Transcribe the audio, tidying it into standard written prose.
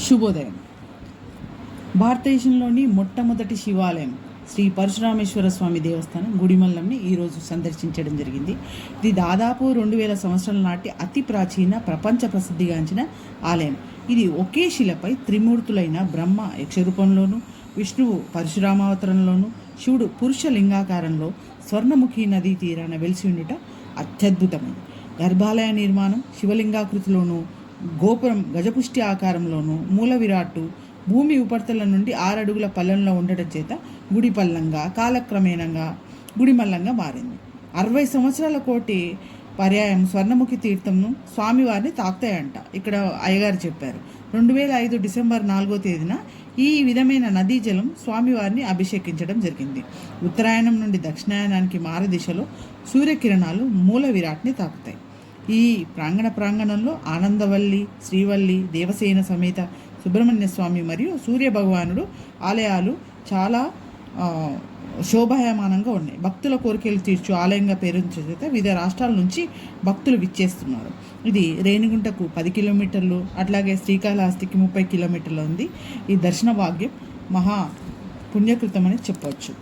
శుభోదయం. భారతదేశంలోని మొట్టమొదటి శివాలయం శ్రీ పరశురామేశ్వర స్వామి దేవస్థానం గుడిమల్లంని ఈరోజు సందర్శించడం జరిగింది. ఇది దాదాపు 2000 సంవత్సరాల నాటి అతి ప్రాచీన ప్రపంచ ప్రసిద్ధిగాంచిన ఆలయం. ఇది ఒకే శిలపై త్రిమూర్తులైన బ్రహ్మ యక్షరూపంలోను, విష్ణువు పరశురామావతారంలోను, శివుడు పురుష లింగాకారంలో స్వర్ణముఖి నదీ తీరాన వెలిసి ఉండుట అత్యద్భుతమైనది. గర్భాలయ నిర్మాణం శివలింగాకృతిలోను, గోపురం గజపుష్టి ఆకారంలోను, మూల విరాట్టు భూమి ఉపరితలం నుండి 6 అడుగుల పల్లంలో ఉండటం చేత గుడి పల్లంగా కాలక్రమేణంగా గుడిమల్లంగా మారింది. 60 సంవత్సరాల కోటి పర్యాయం స్వర్ణముఖి తీర్థంను స్వామివారిని తాకుతాయంట. ఇక్కడ అయ్యగారు చెప్పారు. 2005 డిసెంబర్ 4వ తేదీన ఈ విధమైన నదీ జలం స్వామివారిని అభిషేకించడం జరిగింది. ఉత్తరాయణం నుండి దక్షిణాయనానికి మార దిశలో సూర్యకిరణాలు మూల విరాట్ని తాకుతాయి. ఈ ప్రాంగణంలో ఆనందవల్లి, శ్రీవల్లి, దేవసేన సమేత సుబ్రహ్మణ్య స్వామి మరియు సూర్య భగవానుడు ఆలయాలు చాలా శోభాయమానంగా ఉన్నాయి. భక్తుల కోరికలు తీర్చు ఆలయంగా పేరుంచే చేత వివిధ రాష్ట్రాల నుంచి భక్తులు విచ్చేస్తున్నారు. ఇది రేణిగుంటకు 10 కిలోమీటర్లు, అట్లాగే శ్రీకాళహస్తికి 30 కిలోమీటర్లు ఉంది. ఈ దర్శన భాగ్యం మహా పుణ్యకృతమని చెప్పవచ్చు.